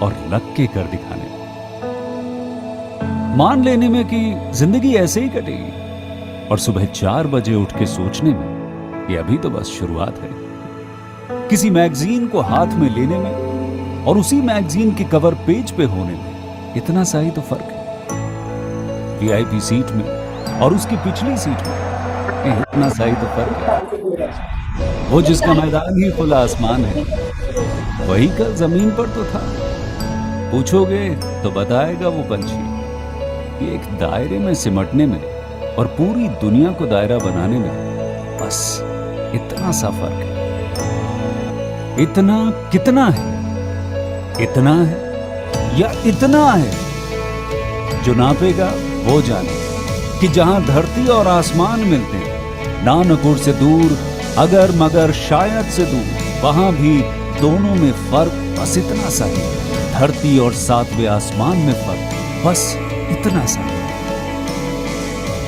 और लग के कर दिखाने में, मान लेने में कि जिंदगी ऐसे ही कटेगी, और सुबह 4 बजे उठ के सोचने में ये अभी तो बस शुरुआत है। किसी मैगजीन को हाथ में लेने में और उसी मैगजीन के कवर पेज पे होने में इतना सा ही तो फर्क है। वीआईपी सीट में और उसकी पिछली सीट में इतना सा ही तो फर्क है। वो जिसका मैदान ही खुला आसमान है, वही कल जमीन पर तो था। पूछोगे तो बताएगा वो पंछी, ये एक दायरे में सिमटने में और पूरी दुनिया को दायरा बनाने में बस इतना सा फर्क है। इतना कितना है? इतना है या इतना है? जो नापेगा वो जाने कि जहां धरती और आसमान मिलते हैं, नानकुर से दूर, अगर मगर शायद से दूर, वहां भी दोनों में फर्क बस इतना सा है। धरती और 7वें आसमान में फर्क बस इतना सा है।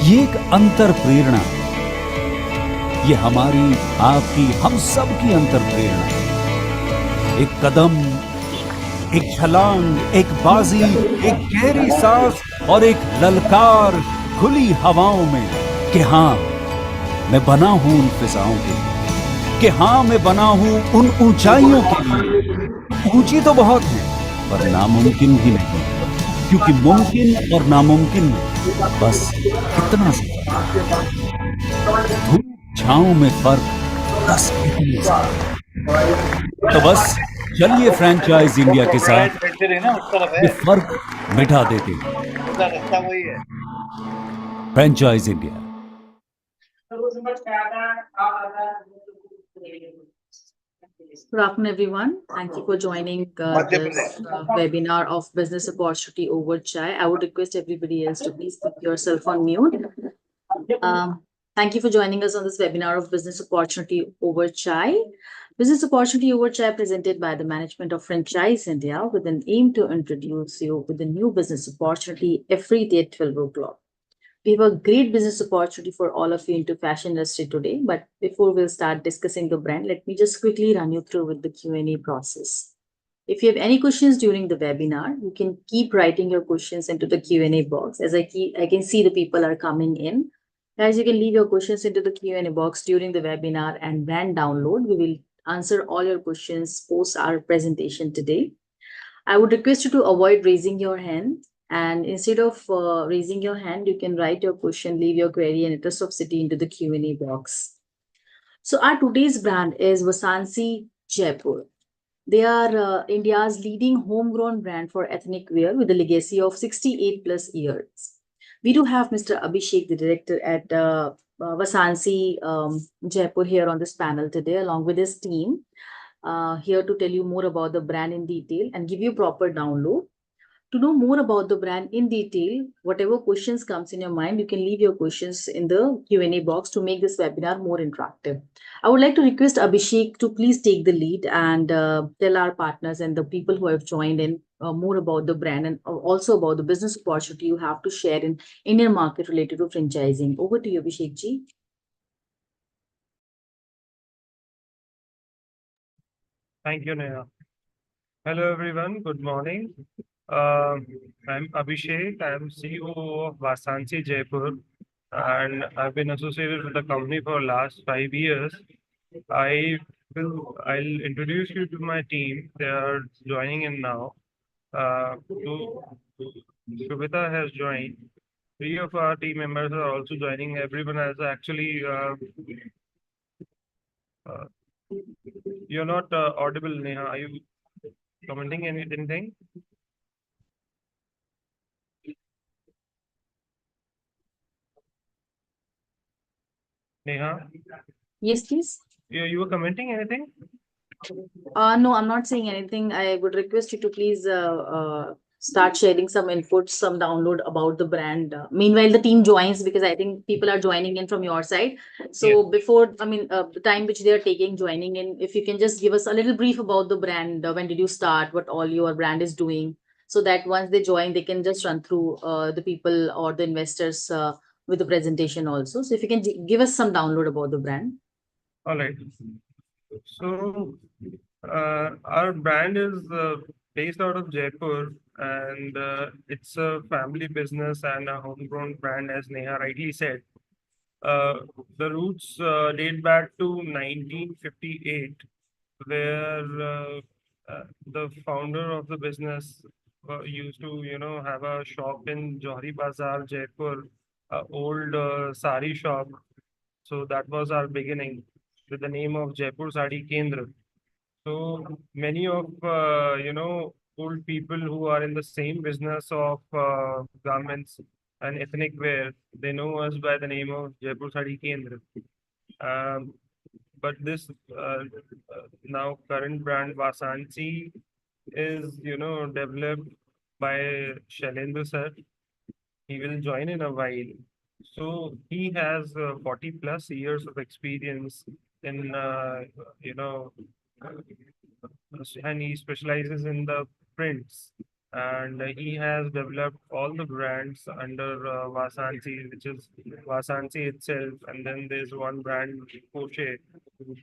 ये एक अंतर प्रेरणा है। ये हमारी, आपकी, हम सब की अंतर प्रेरणा है। एक कदम, एक छलांग, एक बाजी, एक गहरी सांस और एक ललकार खुली हवाओं में कि हाँ मैं बना हूं उन फिजाओं के लिए, कि हाँ मैं बना हूं उन ऊंचाइयों के लिए। ऊंची तो बहुत है पर नामुमकिन भी नहीं, क्योंकि मुमकिन और नामुमकिन में बस इतना सा धूप छांव में फर्क, बस इतना सा। तो बस चलिए फ्रैंचाइज इंडिया के साथ ये फर्क मिटा देते हैं। Franchise India. Good afternoon, everyone. Thank you for joining this webinar of Business Opportunity Over Chai. I would request everybody else to please put yourself on mute. Thank you for joining us on this webinar of Business Opportunity Over Chai. Business Opportunity Over Chai presented by the management of Franchise India with an aim to introduce you with a new business opportunity every day at 12 o'clock. We have a great business opportunity for all of you into fashion industry today. But before we'll start discussing the brand, let me just quickly run you through with the Q&A process. If you have any questions during the webinar, you can keep writing your questions into the Q&A box. As I can see the people are coming in. Guys, you can leave your questions into the Q&A box during the webinar and brand download. We will answer all your questions post our presentation today. I would request you to avoid raising your hand. And instead of raising your hand, you can write your question, leave your query and address of city into the Q&A box. So our today's brand is Vasansi Jaipur. They are India's leading homegrown brand for ethnic wear with a legacy of 68 plus years. We do have Mr. Abhishek, the director at Vasansi Jaipur here on this panel today, along with his team, here to tell you more about the brand in detail and give you proper download. To know more about the brand in detail, whatever questions comes in your mind, you can leave your questions in the Q&A box to make this webinar more interactive. I would like to request Abhishek to please take the lead and tell our partners and the people who have joined in more about the brand and also about the business opportunity you have to share in Indian market related to franchising. Over to you, Abhishek ji. Thank you, Neha. Hello, everyone. Good morning. I'm Abhishek. I'm CEO of Vasansi Jaipur, and I've been associated with the company for the last 5 years. I'll introduce you to my team. They are joining in now. Shubhita has joined. 3 of our team members are also joining. Everyone has actually. You're not audible, Neha. Are you commenting anything? Neha? Yes, please. You were commenting anything? No, I'm not saying anything. I would request you to please start sharing some inputs, some download about the brand. Meanwhile, the team joins because I think people are joining in from your side. So Yes. before, the time which they are taking, joining in, if you can just give us a little brief about the brand, when did you start, what all your brand is doing, so that once they join, they can just run through the people or the investors with the presentation also. So if you can give us some download about the brand. All right. So our brand is based out of Jaipur, and it's a family business and a homegrown brand, as Neha rightly said. Uh, the roots date back to 1958, where the founder of the business used to, have a shop in Johari Bazaar, Jaipur, old sari shop. So that was our beginning with the name of Jaipur Sari Kendra. So many of old people who are in the same business of garments and ethnic wear, they know us by the name of Jaipur Sari Kendra. Um, but this now current brand Vasansi is developed by Shailendra sir. He will join in a while. So he has 40 plus years of experience in and he specializes in the prints. And he has developed all the brands under Vasansi, which is Vasansi itself. And then there's one brand, Poche, who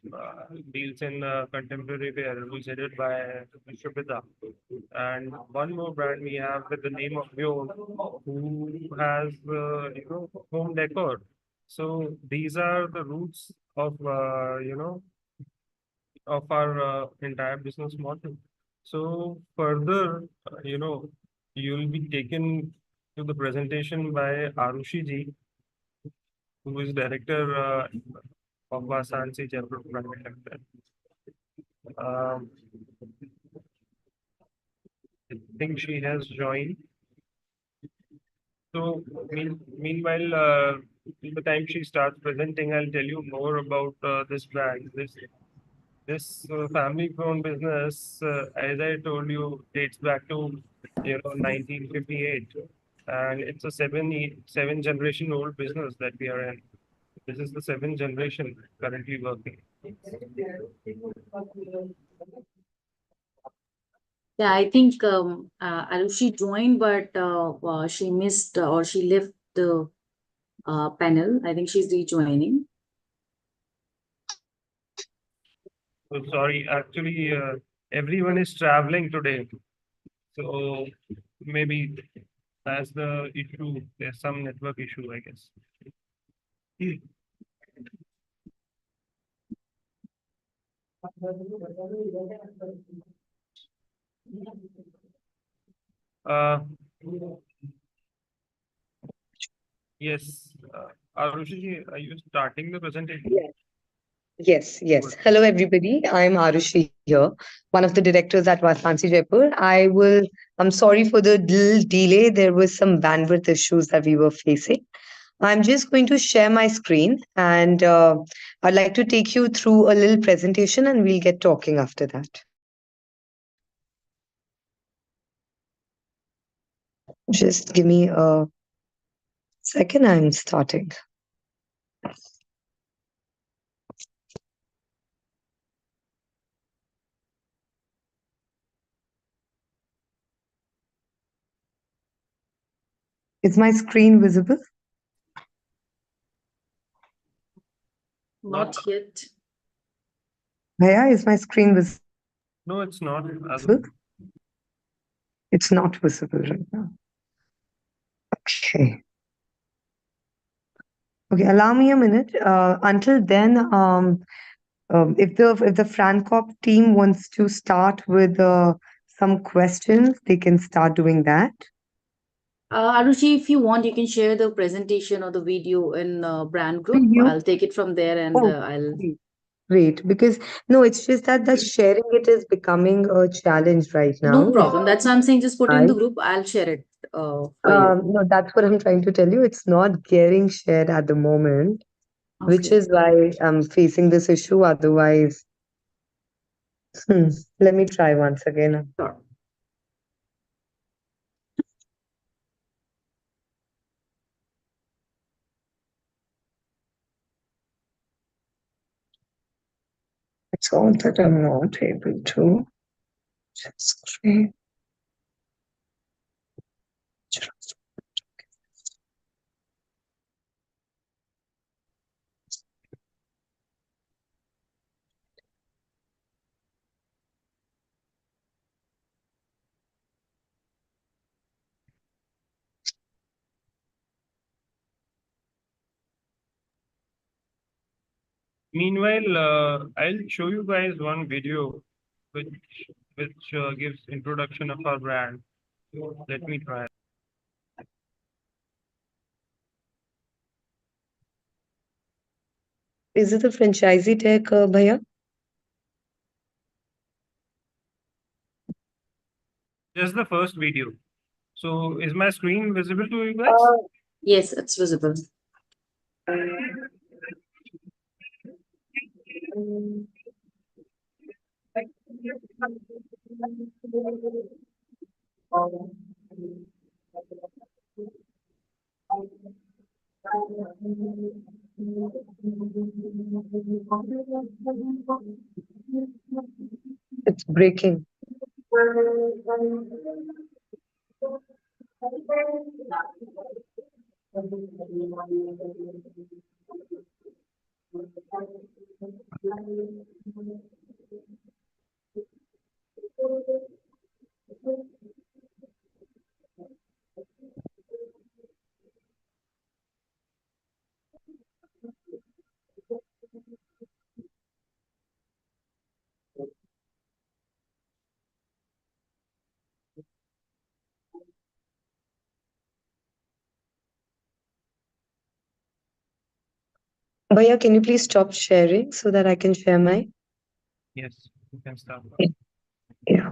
deals in contemporary wear, who's headed by Shubhita. And one more brand we have with the name of Vyo, who has home decor. So these are the roots of our entire business model. So further, you'll be taken to the presentation by Arushi ji, who is director of Vasansi Jaipur Private Limited. Um, I think she has joined. So meanwhile, till the time she starts presenting, I'll tell you more about this brand. This family-grown business, as I told you, dates back to 1958, and it's a seven generation old business that we are in. This is the seventh generation currently working. Yeah, I think Arushi joined, but she missed or she left the panel. I think she's rejoining. So sorry, actually, everyone is traveling today, so maybe that's the issue. There's some network issue, I guess. Uh, yes, Arushi, are you starting the presentation? Yes. Hello, everybody. I'm Arushi here, one of the directors at Vasansi Jaipur. I'm sorry for the little delay. There was some bandwidth issues that we were facing. I'm just going to share my screen and I'd like to take you through a little presentation and we'll get talking after that. Just give me a second. I'm starting. Is my screen visible? Not yet. Maya, is my screen visible? No, it's not. It's not visible right now. Okay. Okay, allow me a minute. Until then, if the FranCop team wants to start with some questions, they can start doing that. Arushi, if you want, you can share the presentation or the video in brand group. You- I'll take it from there and Oh, I'll. Great, because no, it's just that the sharing it is becoming a challenge right now. No problem. That's what I'm saying. Just put it in the group. I'll share it for you. No, that's what I'm trying to tell you. It's not getting shared at the moment, which Okay. is why I'm facing this issue. Otherwise, let me try once again. Sure. It's all that I'm not able to. Screen. Meanwhile, I'll show you guys one video which gives introduction of our brand. Let me try. Is it a franchisee tech, Bhaiya? Just the first video. So is my screen visible to you guys? Yes, it's visible. It's breaking. Bhaiya, can you please stop sharing so that I can share my? Yes, you can start. Yeah.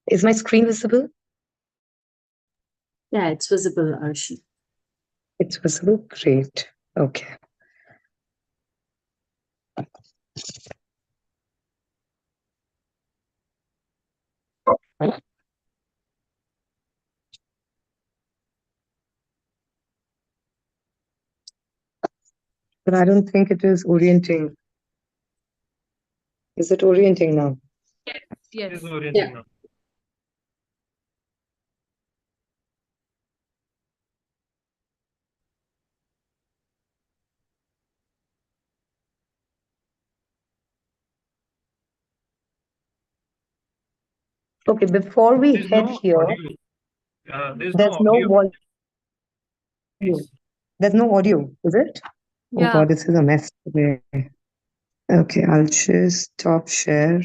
Is my screen visible? Yeah, it's visible, Arshi. It's visible. Great. Okay. But I don't think it is orienting. Is it orienting now? It Yes. is orienting Yeah. now. Okay, before we There's head no here, audio. There's there's no no audio. volume. Please. There's no audio, is it? Oh Yeah. God, this is a mess today. Okay, I'll just stop share.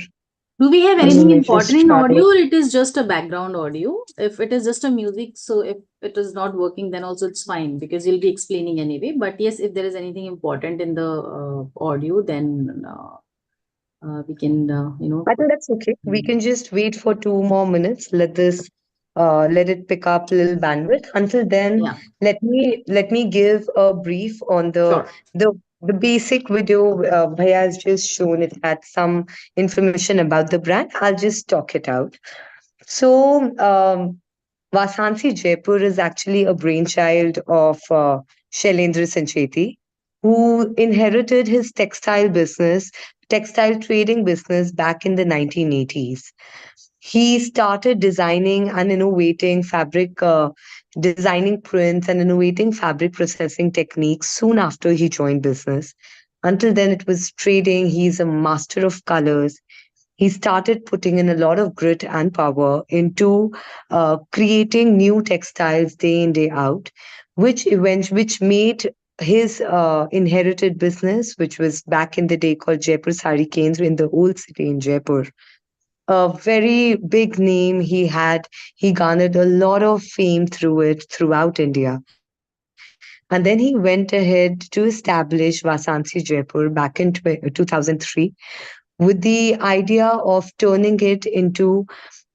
Do we have And anything let me just important in try. audio, or it is just a background audio? If it is just a music, so if it is not working, then also it's fine because you'll be explaining anyway. But yes, if there is anything important in the audio, then we can, I think that's okay. We can just wait for 2 more minutes. Let it pick up a little bandwidth. Until then, Yeah. let me give a brief on Sure. the basic video Bhaiya has just shown. It had some information about the brand. I'll just talk it out. So, Vasansi Jaipur is actually a brainchild of Shailendra Sancheti, who inherited his textile trading business back in the 1980s. He started designing prints and innovating fabric processing techniques soon after he joined business. Until then, it was trading. He's a master of colors. He started putting in a lot of grit and power into creating new textiles day in day out, which made his inherited business, which was back in the day called Jaipur Sari Kendra in the old city in Jaipur, a very big name. He garnered a lot of fame through it throughout India. And then he went ahead to establish Vasansi Jaipur back in 2003 with the idea of turning it into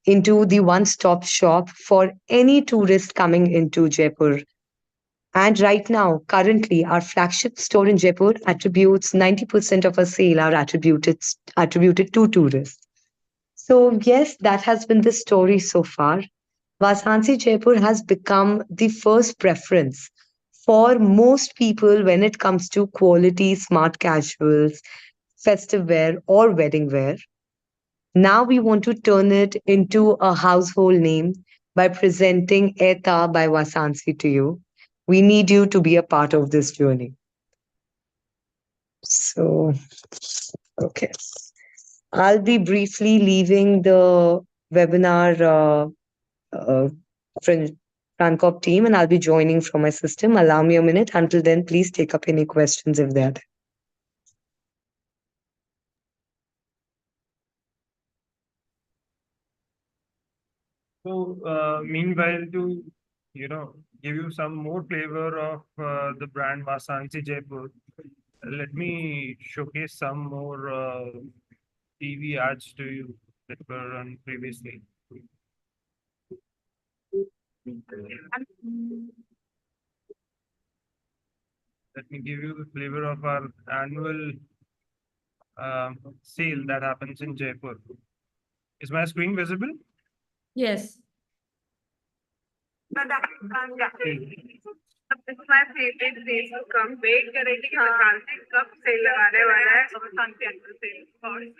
the one-stop shop for any tourist coming into Jaipur. And right now, currently, our flagship store in Jaipur attributes 90% of our sale are attributed to tourists. So yes, that has been the story so far. Vasansi Jaipur has become the first preference for most people when it comes to quality smart casuals, festive wear, or wedding wear. Now we want to turn it into a household name by presenting Eta by Vasansi to you. We need you to be a part of this journey. So, okay. I'll be briefly leaving the webinar Fran- Francorp team, and I'll be joining from my system. Allow me a minute. Until then, please take up any questions if there are. So, meanwhile, to give you some more flavor of the brand Vasansi Jaipur, let me showcase some more TV ads to you that were run previously. Let me give you the flavor of our annual sale that happens in Jaipur. Is my screen visible? Yes. This is my favorite place to come. Wait करेगी कि Vasansi कब sale लगाने वाला है और Vasansi annual sale.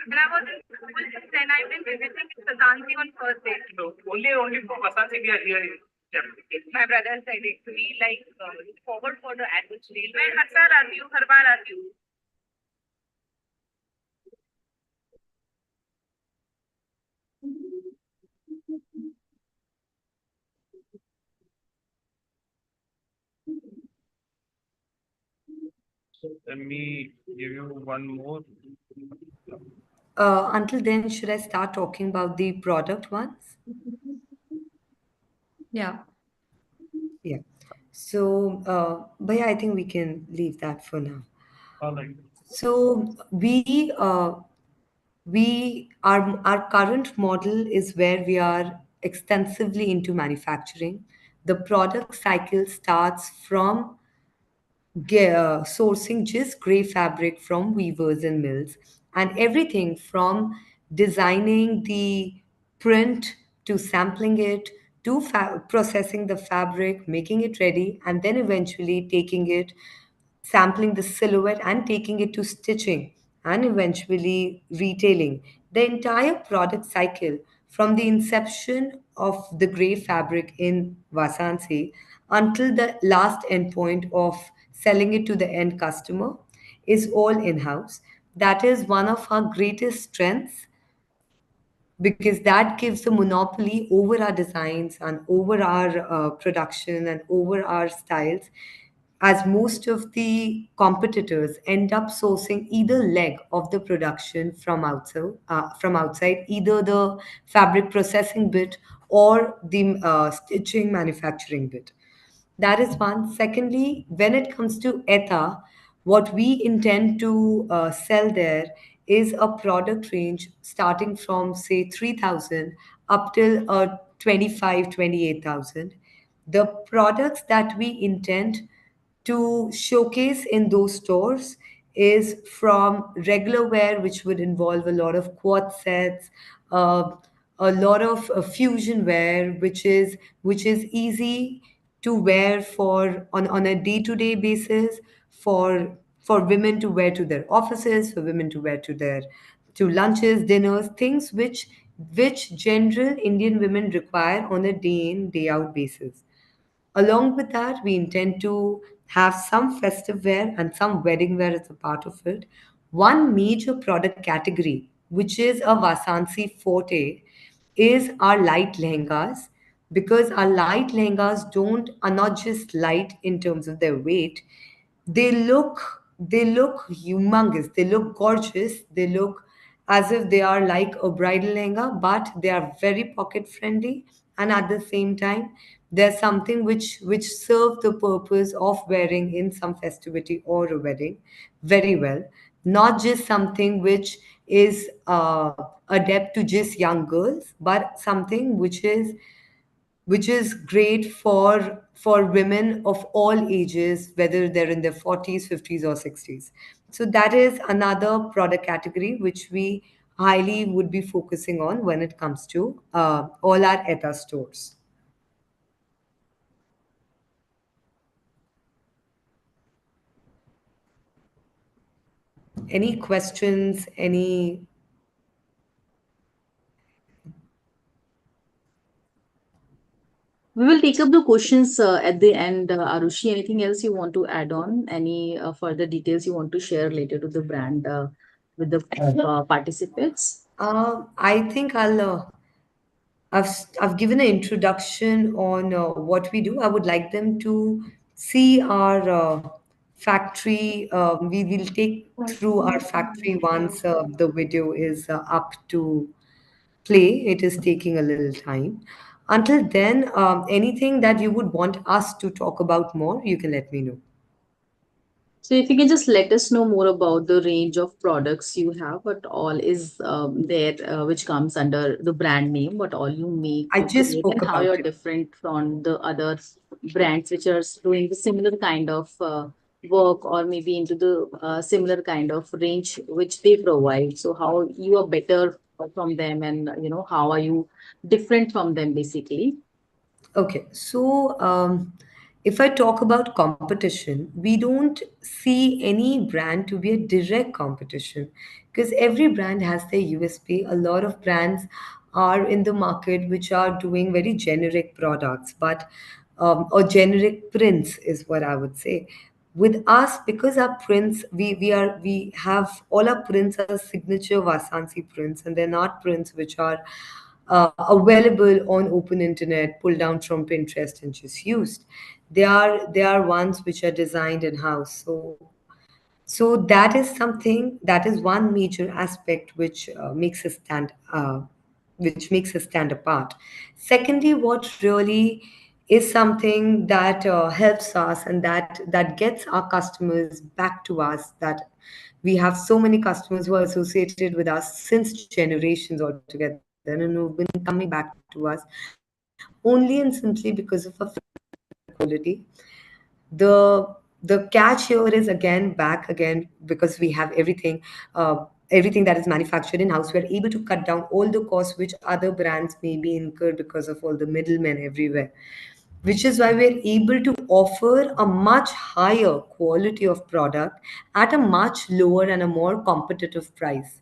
And I was in school then I've been visiting Vasansi on first day. No, only for Vasansi we are here in Jaipur. My brother said it to me like forward for the annual sale. मैं हर साल आती हूँ, हर बार आती हूँ. Let me give you one more. Until then, should I start talking about the product ones? Yeah. Yeah. So, but yeah, I think we can leave that for now. All right. So our current model is where we are extensively into manufacturing. The product cycle starts from sourcing just gray fabric from weavers and mills, and everything from designing the print to sampling it to processing the fabric, making it ready, and then eventually taking it, sampling the silhouette and taking it to stitching and eventually retailing. The entire product cycle from the inception of the gray fabric in Vasansi until the last endpoint of selling it to the end customer is all in house. That is one of our greatest strengths because that gives the monopoly over our designs and over our production and over our styles, as most of the competitors end up sourcing either leg of the production from outside, either the fabric processing bit or the stitching manufacturing bit. That is one. Secondly, when it comes to ETA, what we intend to sell there is a product range starting from, say, 3,000 up till 25, 28,000. The products that we intend to showcase in those stores is from regular wear, which would involve a lot of quad sets, uh, a lot of fusion wear, which is easy to wear on a day-to-day basis for women to wear to their offices, for women to wear to lunches, dinners, things which general Indian women require on a day in, day out basis. Along with that, we intend to have some festive wear and some wedding wear as a part of it. One major product category, which is a Vasansi forte, is our light lehengas, because our light lehengas don't are not just light in terms of their weight. They look humongous. They look gorgeous. They look as if they are like a bridal lehenga, but they are very pocket friendly, and at the same time, they're something which serve the purpose of wearing in some festivity or a wedding very well. Not just something which is adept to just young girls, but something which is great for women of all ages, whether they're in their 40s, 50s, or 60s. So that is another product category which we highly would be focusing on when it comes to all our ETA stores. Any questions? Any? We will take up the questions at the end. Arushi, anything else you want to add on? Any further details you want to share related to the brand with the participants? I think I'll I've given an introduction on what we do. I would like them to see our factory. We will take through our factory once the video is up to play. It is taking a little time. Until then, anything that you would want us to talk about more, you can let me know. So if you can just let us know more about the range of products you have, what all is there, which comes under the brand name, what all you make I or just create, spoke and how about you're it. different from the other brands which are doing the similar kind of work, or maybe into the similar kind of range which they provide. So how you are better from them, and how are you different from them basically? Okay, so if I talk about competition, we don't see any brand to be a direct competition because every brand has their USP. A lot of brands are in the market which are doing very generic products, but or generic prints is what I would say. With us, because our prints, we have all our prints are signature Vasansi prints, and they're not prints which are available on open internet, pulled down from Pinterest and just used. They are ones which are designed in house. So that is something, that is one major aspect which makes us stand apart. Secondly, what really is something that helps us and that gets our customers back to us, that we have so many customers who are associated with us since generations altogether and who've been coming back to us only and simply because of our quality. The catch here is again back again because we have everything that is manufactured in house. We're able to cut down all the costs which other brands may be incurred because of all the middlemen everywhere, which is why we're able to offer a much higher quality of product at a much lower and a more competitive price.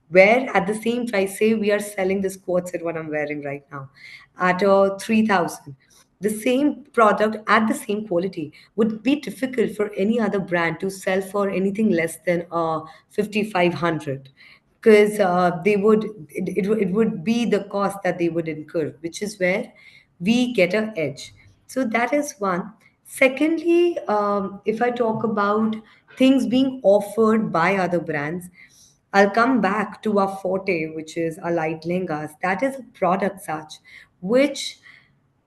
Where at the same price, say we are selling this quad set, what I'm wearing right now, at 3,000. The same product at the same quality would be difficult for any other brand to sell for anything less than 5,500, because it would be the cost that they would incur, which is where we get an edge. So that is one. Secondly, if I talk about things being offered by other brands, I'll come back to our forte, which is our light lengas. That is a product such which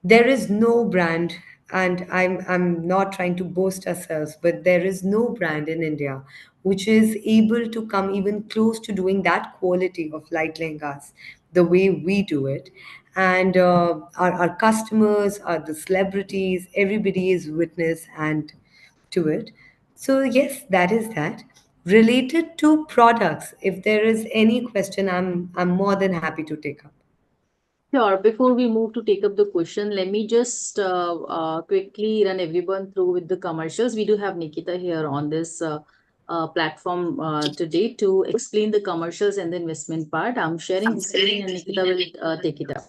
there is no brand, and I'm not trying to boast ourselves, but there is no brand in India which is able to come even close to doing that quality of light lengas the way we do it. And our customers are the celebrities, everybody is witness and to it. So yes, that is that. Related to products, if there is any question, I'm more than happy to take up. Sure. Before we move to take up the question, let me just quickly run everyone through with the commercials. We do have Nikita here on this platform today to explain the commercials and the investment part. I'm sharing the screen and Nikita will take it up.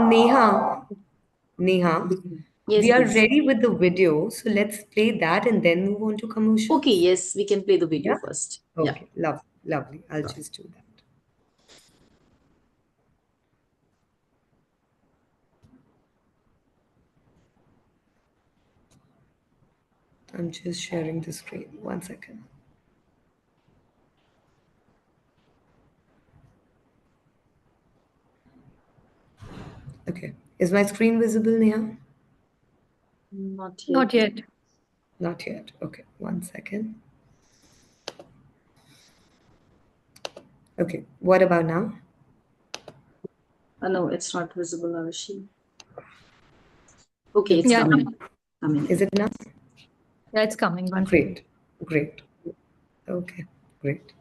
Neha, Yes, we are please. ready with the video, so let's play that and then move on to Okay, commercials. yes, we can play the video Yeah? first. Yeah. Okay, lovely. I'll just do that. I'm just sharing the screen. One second. Okay. Is my screen visible, Neha? Not yet. Not yet. Not yet. Okay, one second. Okay, what about now? No, it's not visible, Avishi. Okay, it's Yeah. coming. Coming. Is it now? Yeah, it's coming. One second. Great. Okay, great.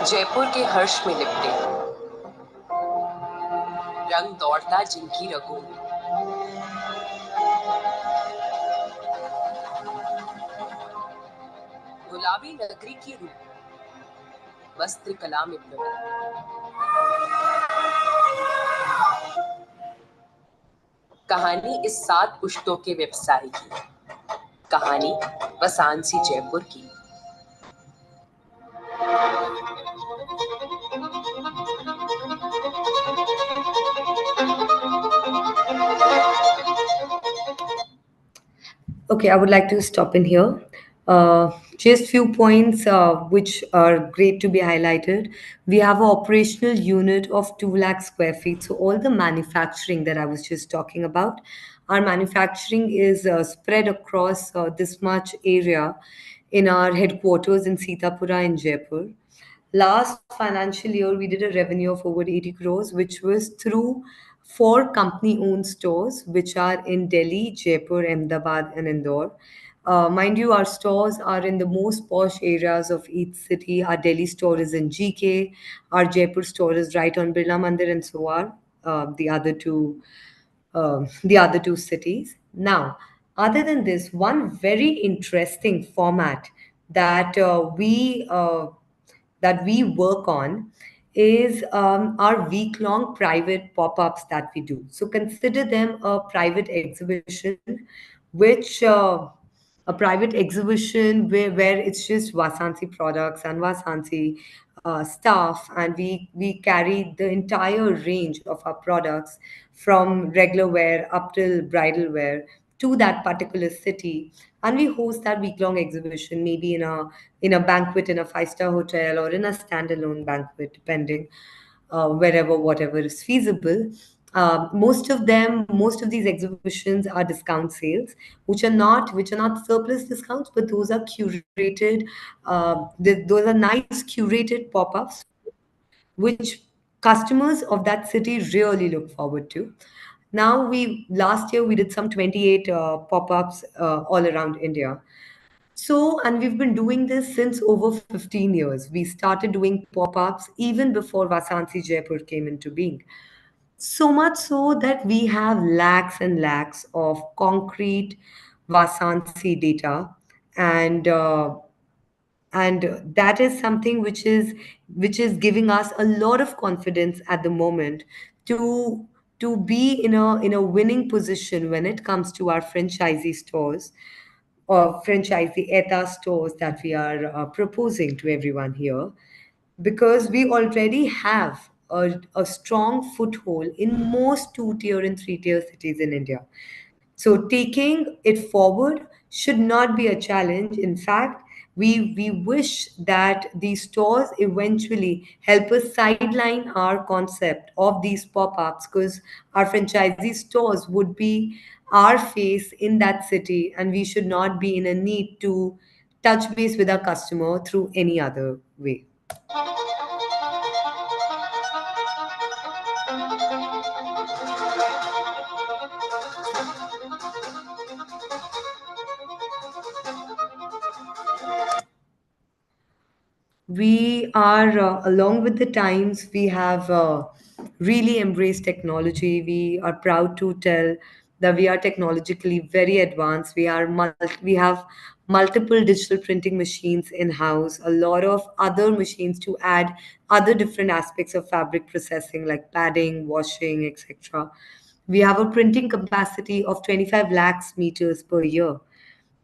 Jaipur के हर्ष में लिपटे रंग दौड़ता जिनकी रगों में गुलाबी नगरी की रूह वस्त्र कला में प्रवीण कहानी इस 7 पुश्तों के व्यवसाय की कहानी वसांसी जयपुर की Okay, I would like to stop in here. Just few points which are great to be highlighted. We have an operational unit of 2 lakh square feet. So all the manufacturing that I was just talking about, our manufacturing is spread across this much area in our headquarters in Sitapura in Jaipur. Last financial year, we did a revenue of over 80 crores, which was through four company owned stores, which are in Delhi, Jaipur, Ahmedabad, and Indore. Mind you, our stores are in the most posh areas of each city. Our Delhi store is in GK, our Jaipur store is right on Birla Mandir, and so are the other two cities. Now, other than this, one very interesting format that we work on is our week-long private pop-ups that we do. So consider them a private exhibition, which a private exhibition where it's just Vasansi products and Vasansi stuff, and we carry the entire range of our products from regular wear up till bridal wear to that particular city, and we host that week-long exhibition maybe in a banquet in a five-star hotel or in a standalone banquet, depending wherever, whatever is feasible. Most of these exhibitions are discount sales, which are not surplus discounts, but those are curated. Those are nice curated pop-ups, which customers of that city really look forward to. Now, we last year we did some 28 pop-ups all around India. So, and we've been doing this since over 15 years. We started doing pop-ups even before Vasansi Jaipur came into being. So much so that we have lakhs and lakhs of concrete Vasansi data, and that is something which is giving us a lot of confidence at the moment to be in a winning position when it comes to our franchisee stores or franchisee ETA stores that we are proposing to everyone here, because we already have a strong foothold in most two-tier and three-tier cities in India. So taking it forward should not be a challenge. In fact, we wish that these stores eventually help us sideline our concept of these pop-ups, because our franchisee stores would be our face in that city, and we should not be in a need to touch base with our customer through any other way. We are, along with the times, we have really embraced technology. We are proud to tell that we are technologically very advanced. We have multiple digital printing machines in house, a lot of other machines to add other different aspects of fabric processing like padding, washing, etc. We have a printing capacity of 25 lakhs meters per year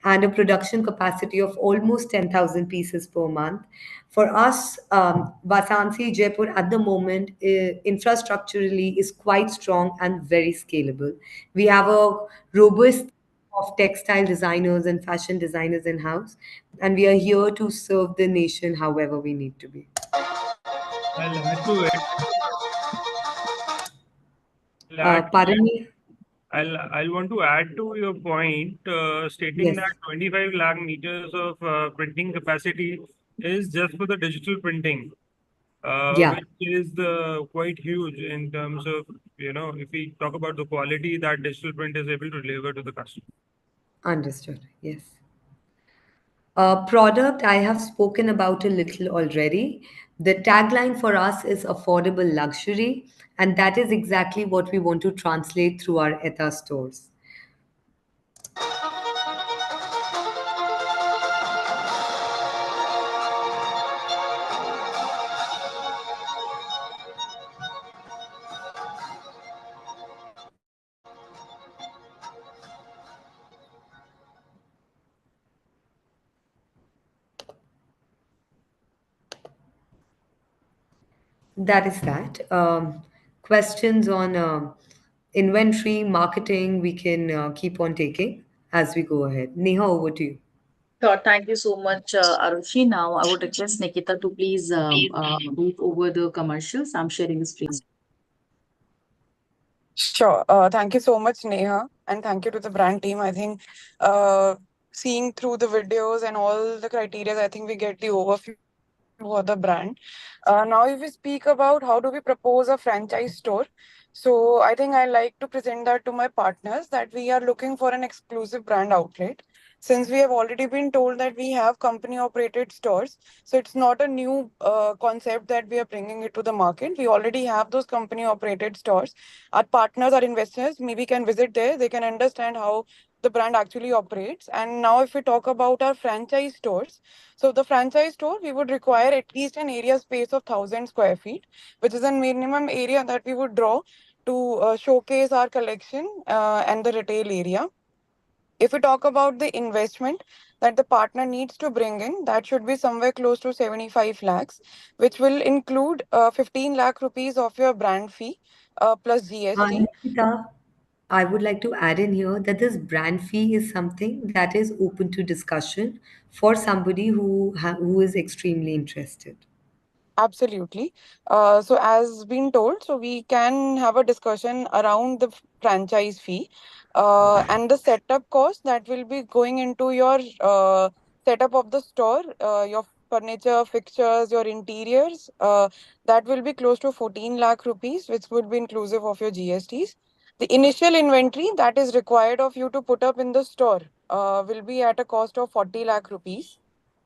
and a production capacity of almost 10,000 pieces per month. For us, Vasansi Jaipur at the moment, infrastructurally is quite strong and very scalable. We have a robust of textile designers and fashion designers in house, and we are here to serve the nation however we need to be. I'll add to it. I'll add to Pardon it. me? I'll want to add to your point, stating Yes. that 25 lakh meters of printing capacity is just for the digital printing, Yeah, which is quite huge in terms of, if we talk about the quality that digital print is able to deliver to the customer. understood. Yes. Product I have spoken about a little already. The tagline for us is affordable luxury, and that is exactly what we want to translate through our ETA stores. That is that. Questions on inventory, marketing, we can keep on taking. as we go ahead. Neha, over to you. Sure. Thank you so much, Arushi. Now, I would request Nikita to please move over the commercials. I'm sharing the screen. Sure. Thank you so much, Neha, and thank you to the brand team. I think seeing through the videos and all the criteria, I think we get the overview for the brand. Now, if we speak about how do we propose a franchise store, so I think I like to present that to my partners that we are looking for an exclusive brand outlet. Since we have already been told that we have company operated stores, so it's not a new concept that we are bringing it to the market. We already have those company operated stores. Our partners, our investors, maybe can visit there. They can understand how the brand actually operates. And now, if we talk about our franchise stores, so the franchise store, we would require at least an area space of 1,000 square feet, which is a minimum area that we would draw to showcase our collection and the retail area. If we talk about the investment that the partner needs to bring in, that should be somewhere close to 75 lakhs, which will include 15 lakh rupees of your brand fee plus GST. Nikita, I would like to add in here that this brand fee is something that is open to discussion for somebody who is extremely interested. Absolutely. So as been told, so we can have a discussion around the franchise fee and the setup cost that will be going into your setup of the store, your furniture, fixtures, your interiors. That will be close to 14 lakh rupees, which would be inclusive of your GSTs. The initial inventory that is required of you to put up in the store will be at a cost of 40 lakh rupees,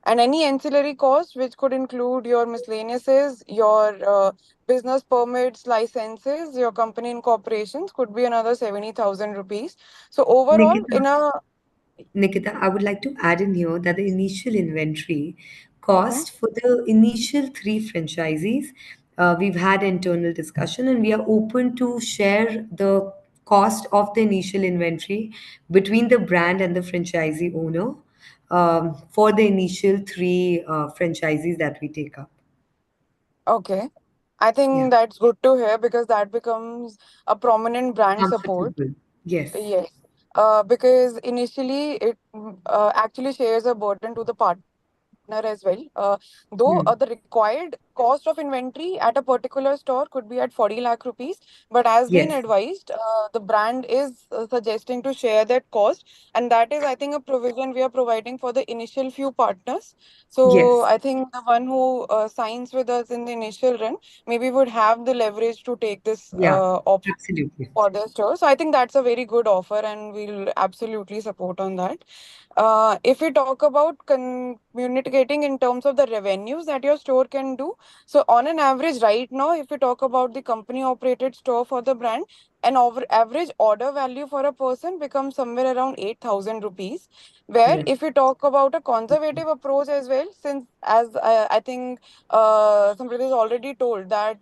and any ancillary costs which could include your miscellaneouses, your business permits, licenses, your company incorporations could be another 70,000 rupees. So overall, Nikita, in a Nikita, I would like to add in here that the initial inventory Mhm. cost for the initial three franchisees, we've had internal discussion and we are open to share the cost of the initial inventory between the brand and the franchisee owner for the initial three franchisees that we take up. Okay, I Yeah, think that's good to hear because that becomes a prominent brand support. comfortable. Yes, Yes, because initially it actually shares a burden to the partner as well. Though Hmm. the required cost of inventory at a particular store could be at 40 lakh rupees, but as been Yes, advised, the brand is suggesting to share that cost, and that is, I think, a provision we are providing for the initial few partners. So yes, I think the one who signs with us in the initial run maybe would have the leverage to take this yeah, option absolutely. for their store. So I think that's a very good offer, and we'll absolutely support on that. If we talk about communicating in terms of the revenues that your store can do, so on an average, right now, if we talk about the company operated store for the brand, an average order value for a person becomes somewhere around 8,000 rupees. Where Yes, if we talk about a conservative approach as well, since as I think somebody has already told that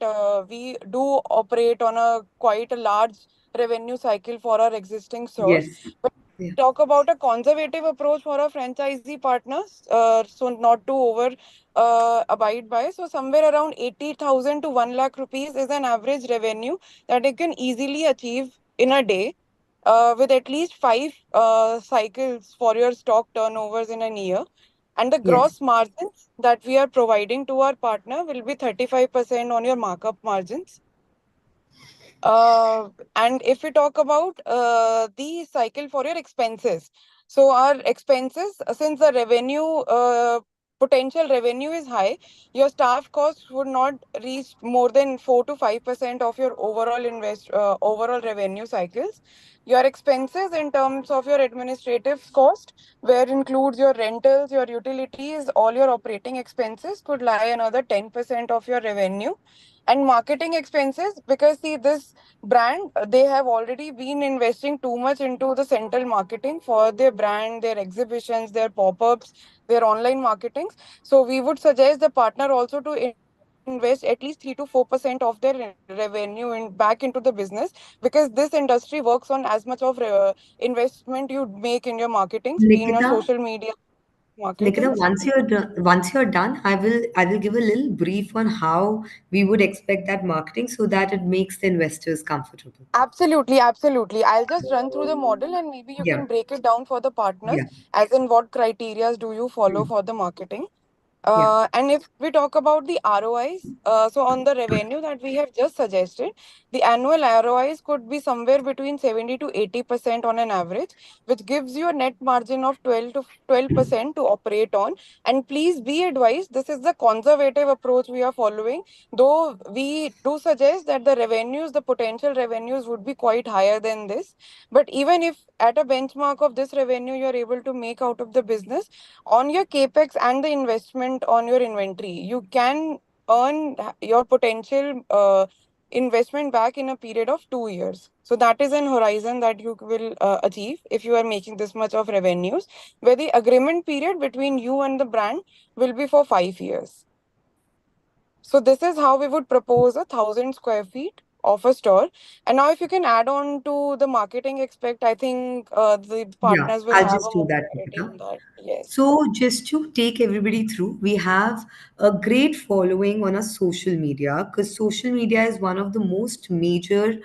we do operate on a quite a large revenue cycle for our existing stores. yes, But yeah, talk about a conservative approach for our franchisee partners, so not to over abide by. So somewhere around 80,000 to 1 lakh rupees is an average revenue that you can easily achieve in a day with at least five cycles for your stock turnovers in a year. And the yes, gross margins that we are providing to our partner will be 35% on your markup margins. And if we talk about the cycle for your expenses, so our expenses, since the revenue, potential revenue is high, your staff costs would not reach more than 4 to 5% of your overall revenue cycles. Your expenses in terms of your administrative cost, where includes your rentals, your utilities, all your operating expenses, could lie another 10% of your revenue. And marketing expenses, because see this brand, they have already been investing too much into the central marketing for their brand, their exhibitions, their pop-ups, their online marketings. So we would suggest the partner also to invest at least 3 to 4% of their revenue back into the business, because this industry works on as much of investment you make in your marketings, be in your Nikita, social media. Nikita, marketing. once you're done, I will give a little brief on how we would expect that marketing so that it makes the investors comfortable. Absolutely, absolutely. I'll just run through the model and maybe you Yeah, can break it down for the partners, yeah, as in what criterias do you follow mm, for the marketing. yeah, And if we talk about the ROIs, so on the revenue that we have just suggested, the annual ROIs could be somewhere between 70 to 80% on an average, which gives you a net margin of 12% to operate on. And please be advised, this is the conservative approach we are following, though we do suggest that the revenues, the potential revenues would be quite higher than this. But even if at a benchmark of this revenue you are able to make out of the business, on your capex and the investment on your inventory, you can earn your potential investment back in a period of 2 years. So that is an horizon that you will achieve if you are making this much of revenues, where the agreement period between you and the brand will be for 5 years. So this is how we would propose 1,000 square feet of a store. And now if you can add on to the marketing aspect, I think the yeah. partners will I'll have just a do more that, clarity Nikita. on that. Yes. So, just to take everybody through, we have a great following on our social media because social media is one of the most major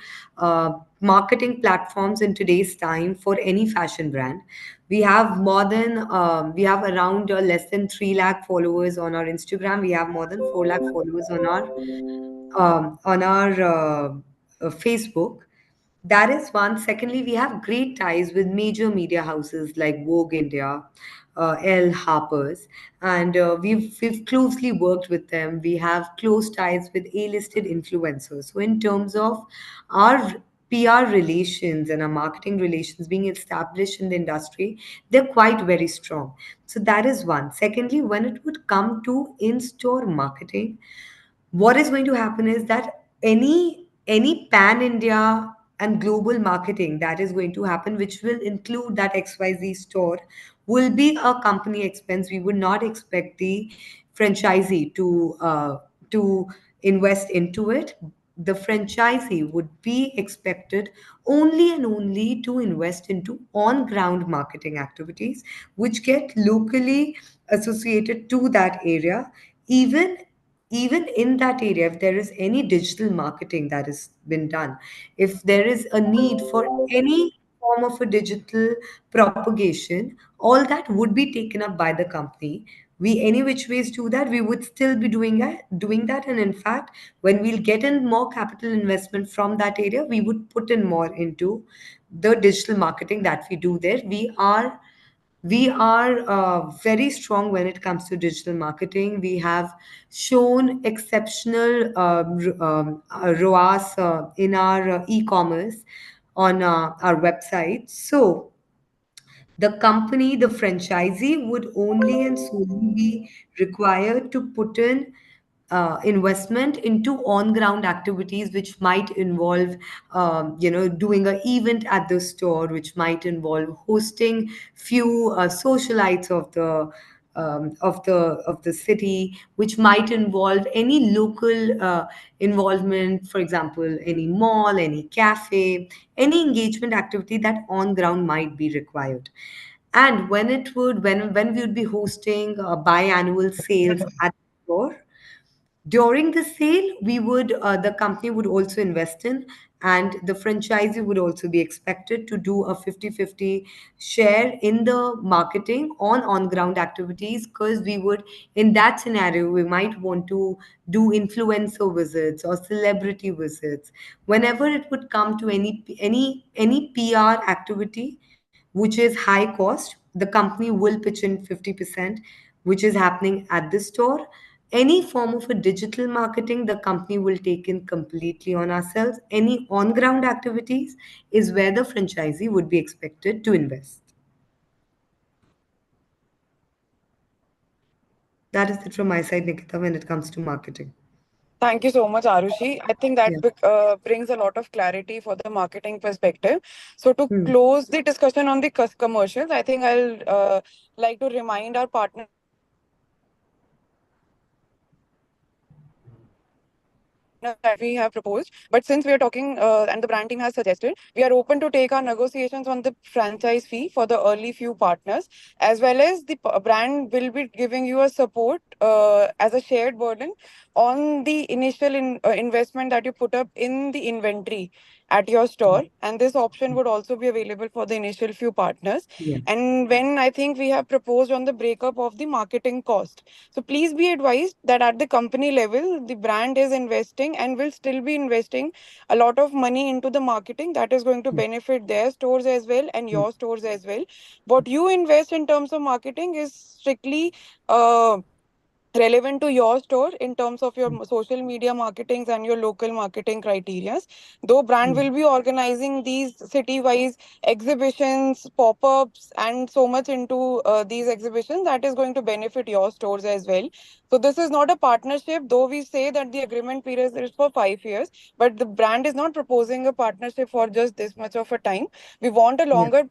marketing platforms in today's time for any fashion brand. We have around less than 3 lakh followers on our Instagram. We have more than 4 lakh followers on our Facebook. That is one. Secondly, we have great ties with major media houses like Vogue India, L Harper's, and we've closely worked with them. We have close ties with A-listed influencers. So in terms of our PR relations and our marketing relations being established in the industry, they're quite very strong. So that is one. Secondly, when it would come to in-store marketing, what is going to happen is that any pan India and global marketing that is going to happen, which will include that XYZ store, will be a company expense. We would not expect the franchisee to invest into it. The franchisee would be expected only and only to invest into on ground marketing activities which get locally associated to that area. Even in that area, if there is any digital marketing that has been done, if there is a need for any form of a digital propagation, all that would be taken up by the company. We any which ways do that, we would still be doing that. And in fact, when we'll get in more capital investment from that area, we would put in more into the digital marketing that we do there. We are very strong when it comes to digital marketing. We have shown exceptional ROAS in our e-commerce on our website. So the franchisee, would only and solely be required to put in investment into on-ground activities, which might involve, doing an event at the store, which might involve hosting few socialites of the city, which might involve any local involvement, for example, any mall, any cafe, any engagement activity that on ground might be required. And when we would be hosting biannual sales at the store, during the sale, the company would also invest in, and the franchisee would also be expected to do a 50-50 share in the marketing on-ground activities, because in that scenario, we might want to do influencer visits or celebrity visits. Whenever it would come to any PR activity, which is high cost, the company will pitch in 50%, which is happening at the store. Any form of a digital marketing, the company will take in completely on ourselves. Any on ground activities is where the franchisee would be expected to invest. That is it from my side, Nikita, when it comes to marketing. Thank you so much, Arushi. I think that Yeah. brings a lot of clarity for the marketing perspective. So, to Hmm. close the discussion on the commercials, I think I'll like to remind our partners that we have proposed. But since we are talking and the brand team has suggested, we are open to take our negotiations on the franchise fee for the early few partners, as well as the brand will be giving you a support as a shared burden on the initial investment that you put up in the inventory at your store. And this option would also be available for the initial few partners. Yeah. And when I think we have proposed on the breakup of the marketing cost. So please be advised that at the company level, the brand is investing and will still be investing a lot of money into the marketing that is going to benefit their stores as well and your stores as well. What you invest in terms of marketing is strictly relevant to your store in terms of your social media marketings and your local marketing criterias. Though brand will be organizing these city-wise exhibitions, pop-ups, and so much into these exhibitions that is going to benefit your stores as well. So this is not a partnership, though we say that the agreement period is for 5 years, but the brand is not proposing a partnership for just this much of a time. We want a Yeah. longer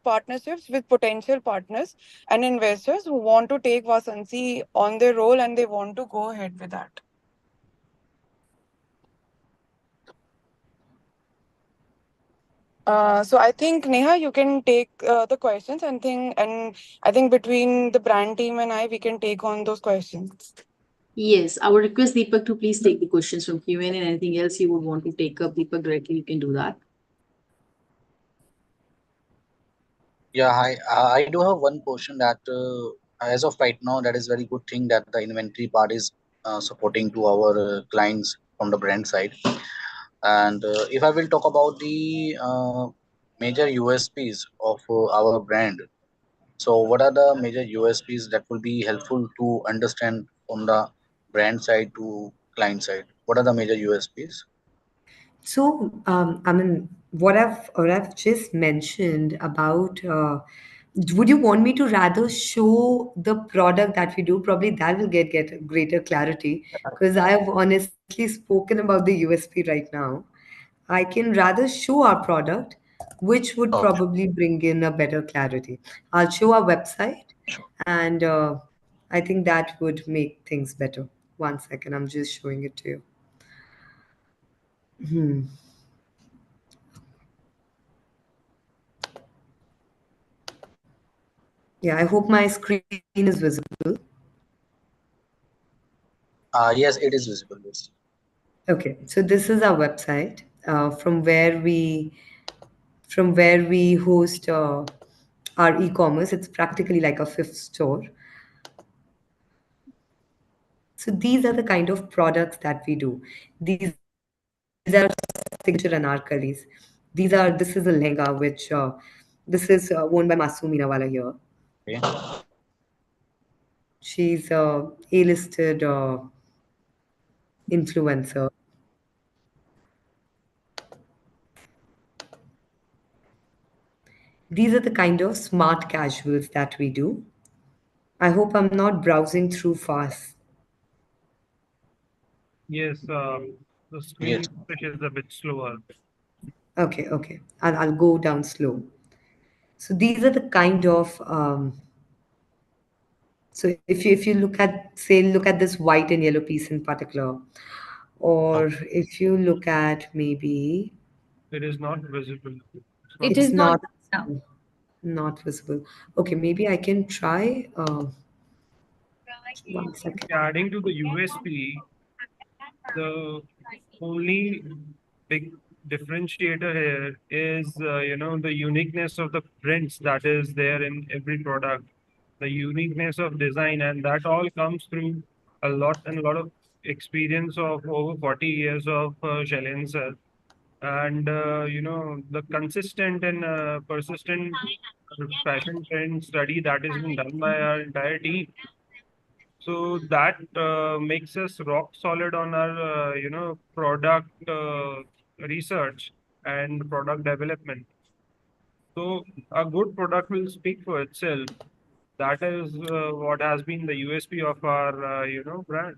partnerships with potential partners and investors who want to take Vasansi on their role and they want to go ahead with that. So I think Neha, you can take the questions and I think between the brand team and I, we can take on those questions. Yes, I would request Deepak to please take the questions from Q&A and anything else you would want to take up, Deepak, directly, you can do that. Yeah, hi. I do have one question that as of right now, that is very good thing that the inventory part is supporting to our clients from the brand side. And if I will talk about the major USPs of our brand, so what are the major USPs that will be helpful to understand from the brand side to client side? What are the major USPs? So, I mean, what I've just mentioned about, would you want me to rather show the product that we do? Probably that will get greater clarity because I have honestly spoken about the USP right now. I can rather show our product, which would Okay. probably bring in a better clarity. I'll show our website, and I think that would make things better. One second, I'm just showing it to you. Hmm. Yeah, I hope my screen is visible. Yes, it is visible. Yes. Okay, so this is our website from where we host our e-commerce. It's practically like a fifth store. So these are the kind of products that we do. These are signature anarkalis. This is a lehenga which this is worn by Masoom Meenawala here. Okay. She's a A-listed influencer. These are the kind of smart casuals that we do. I hope I'm not browsing through fast. Yes, the Yes. screen refresh is a bit slower. Okay, okay. I'll go down slow. So these are the kind of so if you look at this white and yellow piece in particular, or Okay. if you look at maybe It is not visible. It's not It it's is not not visible. now. not visible. Okay, maybe I can try. One second. Adding to the USP, the only big differentiator here is, the uniqueness of the prints that is there in every product, the uniqueness of design, and that all comes through a lot of experience of over 40 years of Shailen sir. And, the consistent and persistent fashion trend study that is being done by our entire team. So that makes us rock solid on our, product research and product development. So a good product will speak for itself. That is what has been the USP of our, brand.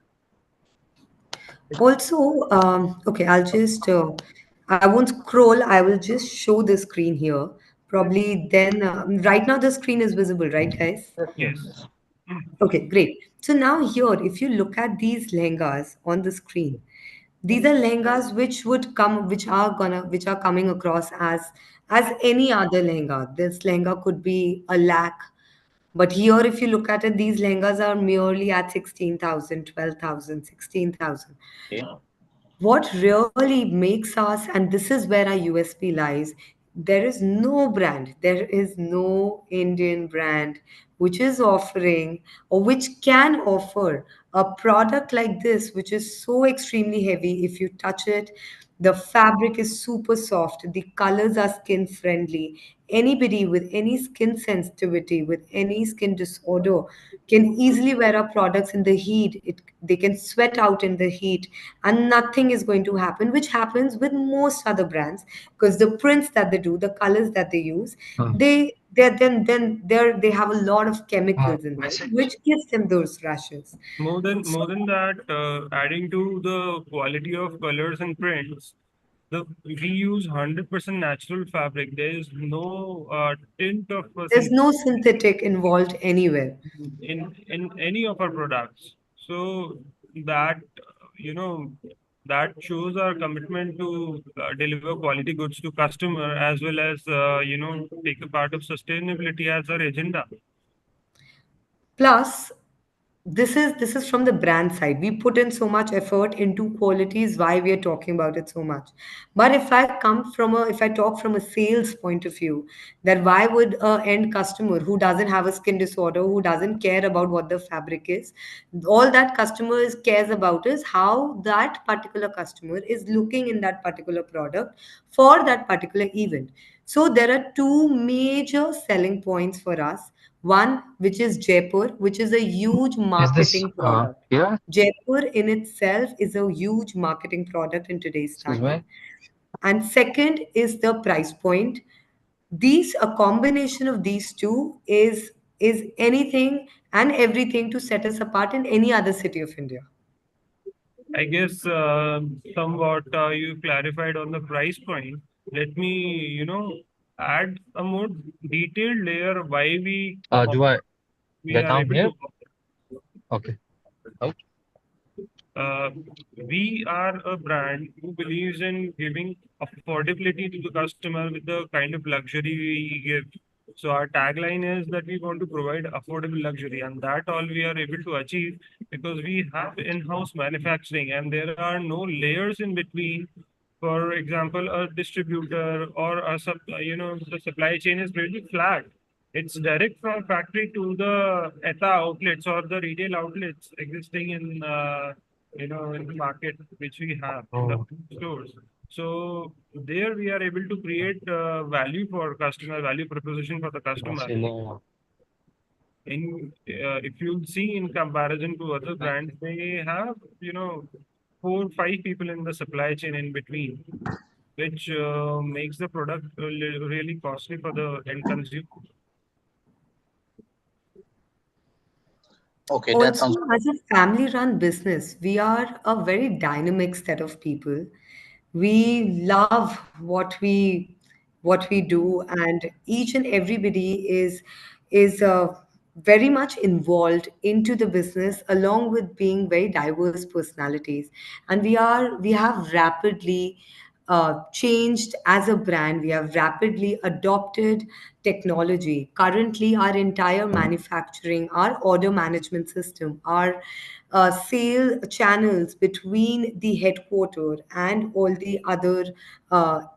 Also, okay, I won't scroll. I will just show the screen here. Probably then, right now the screen is visible, right, guys? Yes. Okay, great. So now here, if you look at these lehengas on the screen, These are lehengas which are coming across as any other lehenga. This lehenga could be a lakh, but here, if you look at it, these lehengas are merely at 16,000, 12,000, 16,000. Okay. What really makes us, and this is where our USP lies, there is no Indian brand which is offering or which can offer a product like this, which is so extremely heavy. If you touch it, the fabric is super soft, the colors are skin friendly. Anybody with any skin sensitivity, with any skin disorder, can easily wear our products in the heat. They can sweat out in the heat, and nothing is going to happen, which happens with most other brands because the prints that they do, the colors that they use, they have a lot of chemicals in them, which gives them those rashes. More than that, adding to the quality of colors and prints, we use 100% natural fabric. There is no tint of There's no synthetic involved anywhere. in any of our products. So that that shows our commitment to deliver quality goods to customer as well as take a part of sustainability as our agenda. Plus, this is from the brand side. We put in so much effort into qualities, why we are talking about it so much. But if I talk from a sales point of view, that why would a end customer who doesn't have a skin disorder, who doesn't care about what the fabric is, all that customer cares about is how that particular customer is looking in that particular product for that particular event. So there are two major selling points for us. One, which is Jaipur, which is a huge marketing product. Jaipur in itself is a huge marketing product in today's time. And second is the price point. A combination of these two is anything and everything to set us apart in any other city of India. I guess somewhat you clarified on the price point. Let me, add a more detailed layer why we are able to. Uh, we are a brand who believes in giving affordability to the customer with the kind of luxury we give. So our tagline is that we want to provide affordable luxury, and that all we are able to achieve because we have in-house manufacturing, and there are no layers in between. For example, a distributor or the supply chain is really flat. It's direct from factory to the ETA outlets or the retail outlets existing in the market which we have in the stores. So there we are able to create value for customer, value proposition for the customer. If you see in comparison to other brands, they have 4 5 people in the supply chain in between, which makes the product really costly for the end consumer. Okay, that Also, sounds as a family run business, we are a very dynamic set of people. We love what we do, and each and everybody is very much involved into the business, along with being very diverse personalities. And we have rapidly changed as a brand. We have rapidly adopted technology. Currently, our entire manufacturing, our order management system, our sale channels between the headquarter and all the other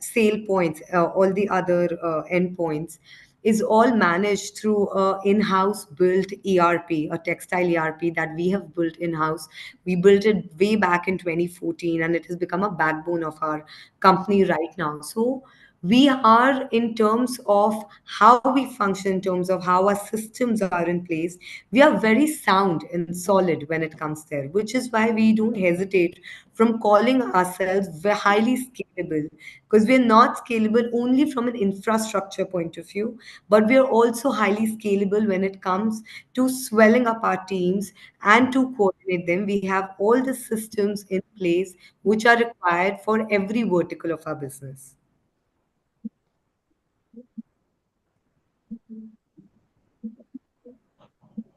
sale points, all the other endpoints, is all managed through a in-house built ERP, a textile ERP that we have built in-house. We built it way back in 2014, and it has become a backbone of our company right now. So we are, in terms of how we function, in terms of how our systems are in place, we are very sound and solid when it comes there, which is why we don't hesitate from calling ourselves highly scalable, because we're not scalable only from an infrastructure point of view, but we are also highly scalable when it comes to swelling up our teams and to coordinate them. We have all the systems in place which are required for every vertical of our business.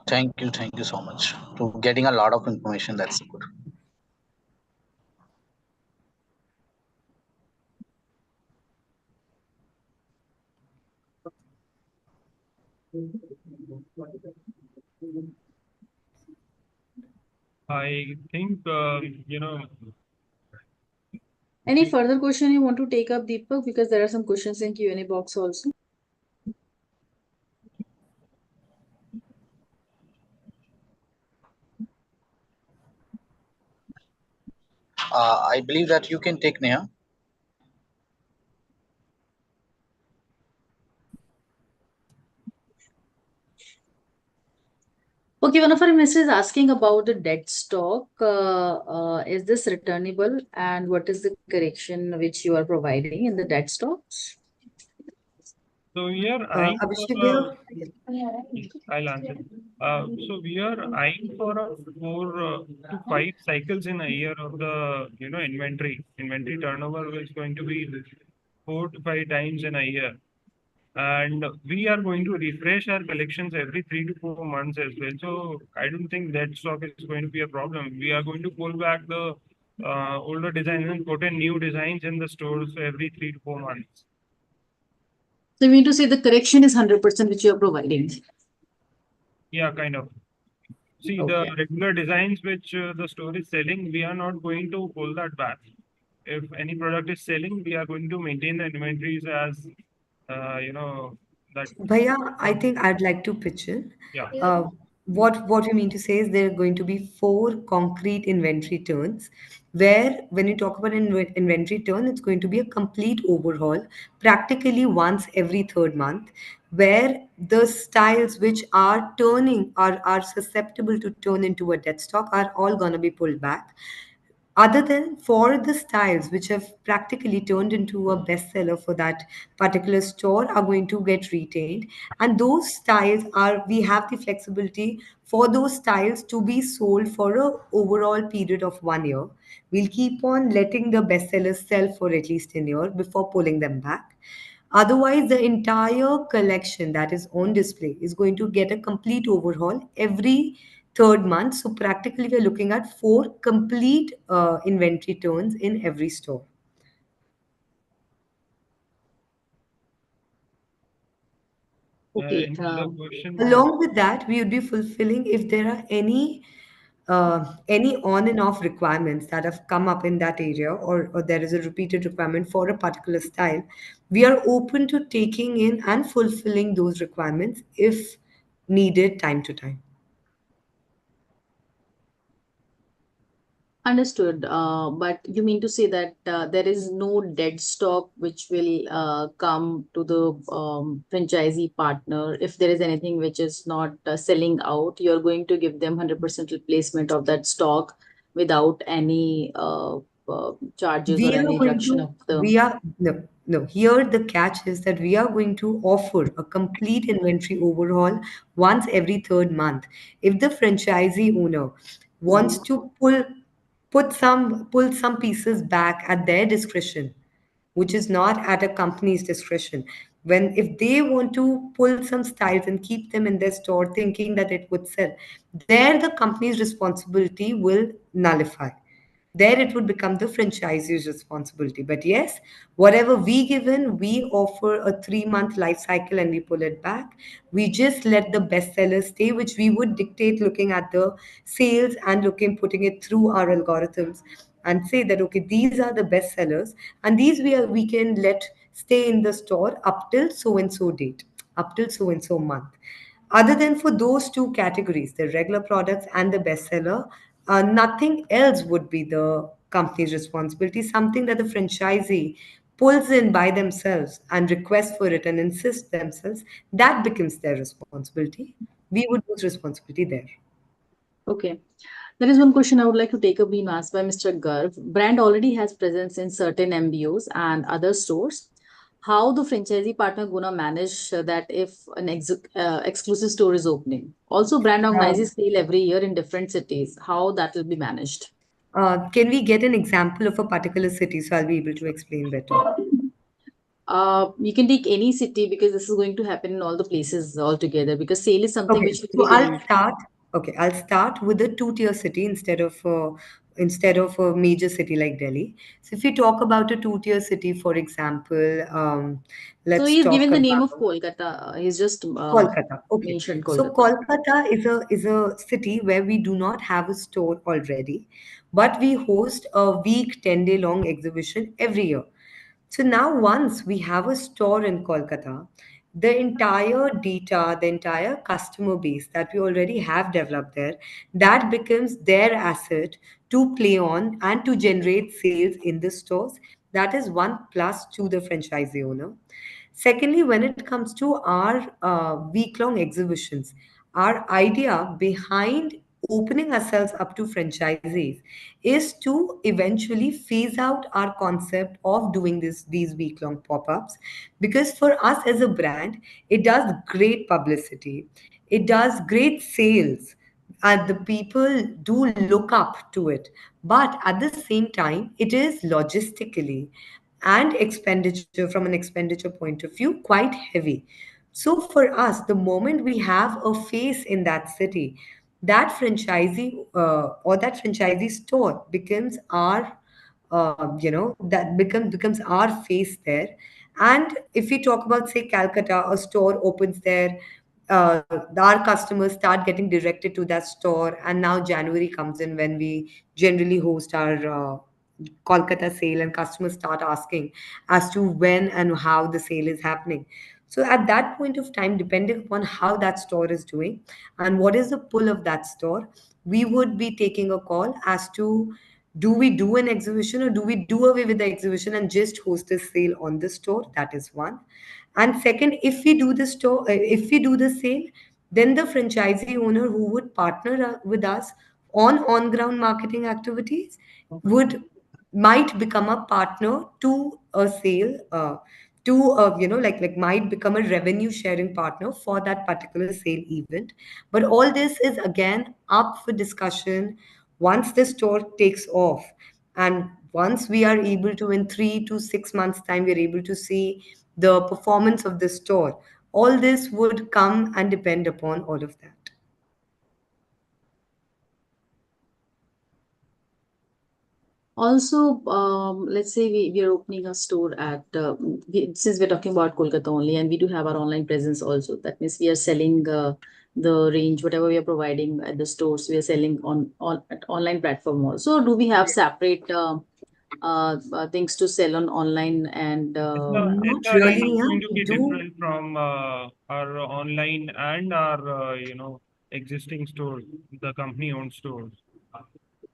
thank you so much to getting a lot of information. That's good. I think, Any further question you want to take up, Deepak? Because there are some questions in Q&A box also. I believe that you can take Neha. Okay, one of our investors is asking about the debt stock. Is this returnable, and what is the correction which you are providing in the debt stocks? so we are eyeing for Abhishek, I'll answer. So we are eyeing for a 4 to 5 cycles in a year of the inventory. Inventory turnover is going to be 4 to 5 times in a year, and we are going to refresh our collections every 3 to 4 months as well. So I don't think that stock is going to be a problem. We are going to pull back the older designs and put in new designs in the stores every 3 to 4 months. So you mean to say the correction is 100% which you are providing? Yeah, kind of. See, Okay. the regular designs which the store is selling, we are not going to pull that back. If any product is selling, we are going to maintain the inventories as, that. Bhaiya, I think I'd like to pitch in. Yeah. What we mean to say is there are going to be 4 concrete inventory turns, where when you talk about inventory turn, it's going to be a complete overhaul, practically once every third month, where the styles which are are susceptible to turn into a dead stock are all going to be pulled back, other than for the styles which have practically turned into a bestseller for that particular store are going to get retained, and those styles are we have the flexibility for those styles to be sold for a overall period of 1 year. We'll keep on letting the bestsellers sell for at least a year before pulling them back. Otherwise, the entire collection that is on display is going to get a complete overhaul every third month. So, practically, we're looking at 4 complete inventory turns in every store. Okay. Any other question? Along with that, we would be fulfilling if there are any on and off requirements that have come up in that area, or there is a repeated requirement for a particular style. We are open to taking in and fulfilling those requirements if needed time to time. Understood. But you mean to say that there is no dead stock which will come to the franchisee partner if there is anything which is not selling out, you're going to give them 100% replacement of that stock without any charges or We are any going reduction to, of the. we are, no, no, here the catch is that we are going to offer a complete inventory overhaul once every third month. If the franchisee owner wants Mhm. to pull some pieces back at their discretion, which is not at a company's discretion. When if they want to pull some styles and keep them in their store thinking that it would sell, there the company's responsibility will nullify. There it would become the franchisee's responsibility. But yes, whatever we give in, we offer a 3 month life cycle and we pull it back. We just let the bestsellers stay, which we would dictate looking at the sales and putting it through our algorithms and say that okay, these are the best sellers, and these we can let stay in the store up till so and so date, up till so and so month. Other than for those 2 categories, the regular products and the bestseller, nothing else would be the company's responsibility. Something that the franchisee pulls in by themselves and requests for it and insists themselves, that becomes their responsibility. We would lose responsibility there. Okay. There is one question I would like to take up being asked by Mr. Garv. Brand already has presence in certain MBOs and other stores. How the franchisee partner gonna manage that if an exclusive store is opening? Also, brand Um, organizes sale every year in different cities. How that will be managed? can we get an example of a particular city so I'll be able to explain better? You can take any city because this is going to happen in all the places altogether because sale is something Okay, which will so be genuine. I'll start with a 2 tier city instead of instead of a major city like Delhi. So if we talk about a two-tier city, for example, So let's he's talk given the name of about Kolkata. He's just Kolkata. Okay. mentioned So Kolkata. Kolkata is a city where we do not have a store already, but we host a week, 10-day long exhibition every year. So now once we have a store in Kolkata, the entire data, the entire customer base that we already have developed there, that becomes their asset to play on and to generate sales in the stores. That is one plus to the franchisee owner. Secondly, when it comes to our week-long exhibitions, our idea behind opening ourselves up to franchisees is to eventually phase out our concept of doing these week-long pop-ups, because for us as a brand, it does great publicity, it does great sales, and the people do look up to it. But at the same time, it is logistically and expenditure from an expenditure point of view quite heavy. So for us, the moment we have a face in that city, that franchisee or that franchisee store becomes our that becomes our face there. And if we talk about, say, Calcutta, a store opens there, our customers start getting directed to that store, and now January comes in when we generally host our Kolkata sale, and customers start asking as to when and how the sale is happening. So at that point of time, depending upon how that store is doing and what is the pull of that store, we would be taking a call as to, do we do an exhibition or do we do away with the exhibition and just host a sale on the store? That is one. And second, if we do the store, if we do the sale, then the franchisee owner who would partner with us on ground marketing activities would might become a partner to a sale, to like might become a revenue sharing partner for that particular sale event. But all this is again up for discussion once the store takes off, and once we are able to, in 3 to 6 months time, we're able to see the performance of the store. All this would come and depend upon all of that. Also, let's say we are opening a store at, since we're talking about Kolkata only, and we do have our online presence also. That means we are selling the range, whatever we are providing at the stores, we are selling on at online platform also. Do we have separate things to sell on online and Not It's really, really Neha. going to We be do. different from our online and our existing stores, the company-owned stores.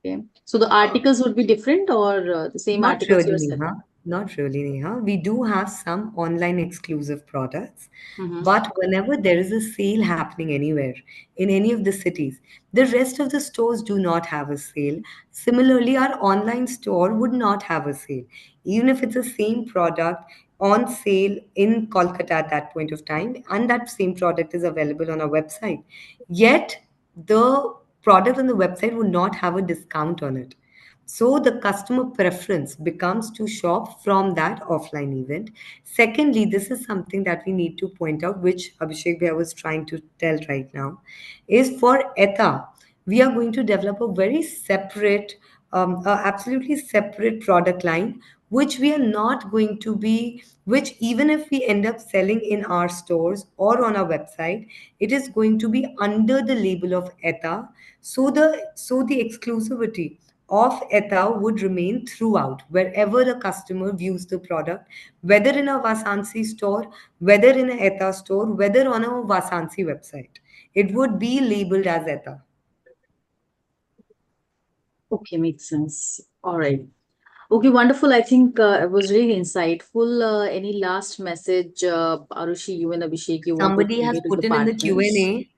okay. So the articles would be different, or the same Not articles you really, are selling? Neha. Not really, Neha. We do have some online exclusive products, Mm-hmm. but whenever there is a sale happening anywhere in any of the cities, the rest of the stores do not have a sale. Similarly, our online store would not have a sale. Even if it's the same product on sale in Kolkata at that point of time, and that same product is available on our website, yet the product on the website would not have a discount on it. So the customer preference becomes to shop from that offline event. Secondly, this is something that we need to point out, which Abhishek Bhaiya was trying to tell right now, is for ETA, we are going to develop a very separate, absolutely separate product line, which we are not going to be, which even if we end up selling in our stores or on our website, it is going to be under the label of ETA. So the exclusivity of ETA would remain throughout, wherever the customer views the product, whether in a Vasansi store, whether in a ETA store, whether on a Vasansi website. It would be labeled as ETA. Okay, makes sense. All right. Okay, wonderful. I think it was really insightful. Any last message, Arushi, you and Abhishek, you want to Somebody has convey to the put in the partners? Q&A.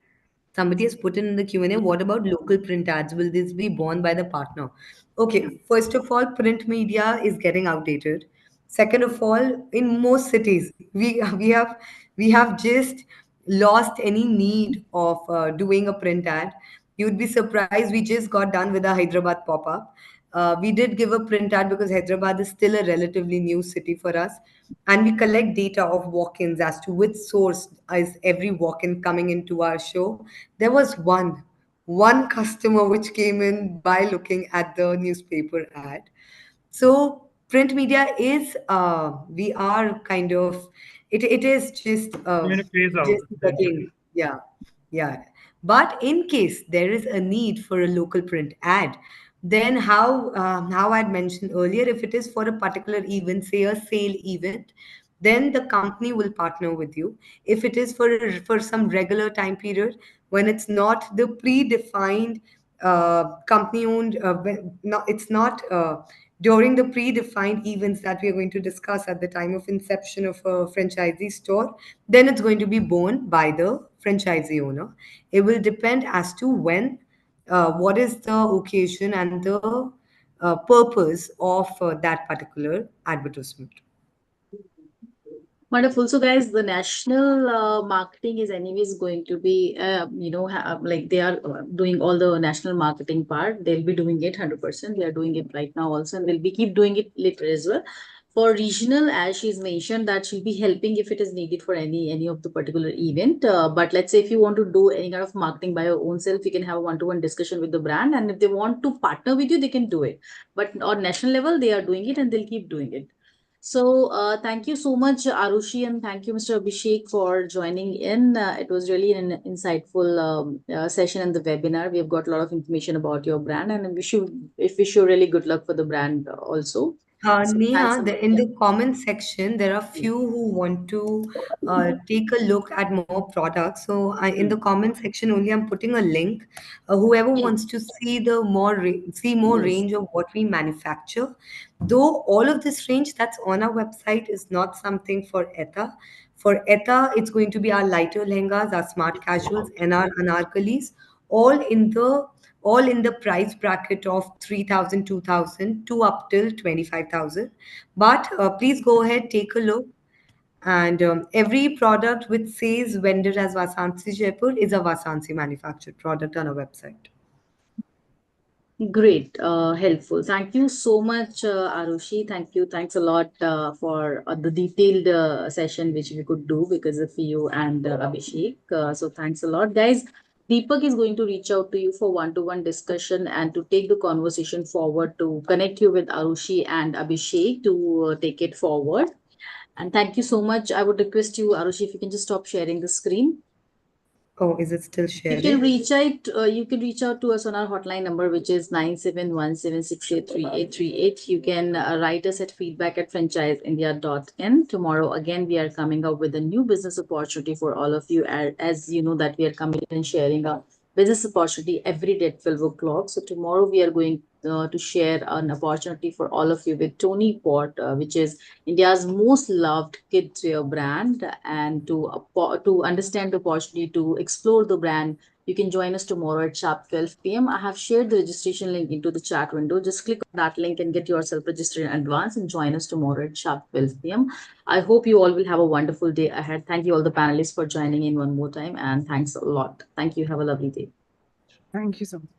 Somebody has put in the Q&A, what about local print ads? Will this be borne by the partner? Okay, first of all, print media is getting outdated. Second of all, in most cities, we have just lost any need of doing a print ad. You'd be surprised. We just got done with a Hyderabad pop-up. We did give a print ad because Hyderabad is still a relatively new city for us, and we collect data of walk-ins as to which source is every walk-in coming into our show. There was one one customer which came in by looking at the newspaper ad. So print media is we are kind of it is We're gonna phase out just eventually. getting, yeah, yeah. But in case there is a need for a local print ad, then how I'd mentioned earlier, if it is for a particular event, say a sale event, then the company will partner with you. If it is for some regular time period, when it's not the predefined company owned, no, it's not during the predefined events that we are going to discuss at the time of inception of a franchisee store, then it's going to be borne by the franchisee owner. It will depend as to when, what is the occasion and the purpose of that particular advertisement. Wonderful. So, guys, the national marketing is anyways going to be, like they are doing all the national marketing part. They'll be doing it 100%. They are doing it right now also, and they'll be keep doing it later as well. For regional, as she's mentioned, that she'll be helping if it is needed for any of the particular event. But let's say if you want to do any kind of marketing by your own self, you can have a one-to-one discussion with the brand, and if they want to partner with you, they can do it. But on national level, they are doing it, and they'll keep doing it. So, thank you so much, Arushi, and thank you, Mr. Abhishek, for joining in. It was really an insightful session in the webinar. We have got a lot of information about your brand, and wish you really good luck for the brand also. So, thanks Neha, a lot. in Yeah. the comment section, there are few who want to take a look at more products. So in the comment section only, I'm putting a link. Whoever wants to see the see more Yes. range of what we manufacture, though all of this range that's on our website is not something for ETA. For ETA, it's going to be our lighter lehengas, our smart casuals, and our anarkalis, all in the all in the price bracket of 3,000, 2,000 to up till 25,000. But please go ahead, take a look. And every product which says vendor as Vasansi Jaipur is a Vasansi manufactured product on our website. Great, helpful. Thank you so much, Arushi. Thank you. Thanks a lot for the detailed session which we could do because of you and Abhishek. So thanks a lot, guys. Deepak is going to reach out to you for one-to-one discussion and to take the conversation forward to connect you with Arushi and Abhishek to take it forward. And thank you so much. I would request you, Arushi, if you can just stop sharing the screen. Oh, is it still You can sharing? reach out. You can reach out to us on our hotline number, which is 9717683838. You can write us at feedback@franchiseindia.in. Tomorrow, again, we are coming up with a new business opportunity for all of you. As you know, that we are coming and sharing a business opportunity every day at 12 o'clock. So tomorrow, we are going to share an opportunity for all of you with Tony Pot, which is India's most loved kids wear brand, and to understand the opportunity to explore the brand, you can join us tomorrow at sharp 12 p.m. I have shared the registration link into the chat window. Just click on that link and get yourself registered in advance and join us tomorrow at sharp 12 p.m. I hope you all will have a wonderful day ahead. Thank you all the panelists for joining in one more time, and thanks a lot. Thank you. Have a lovely day. Thank you so much.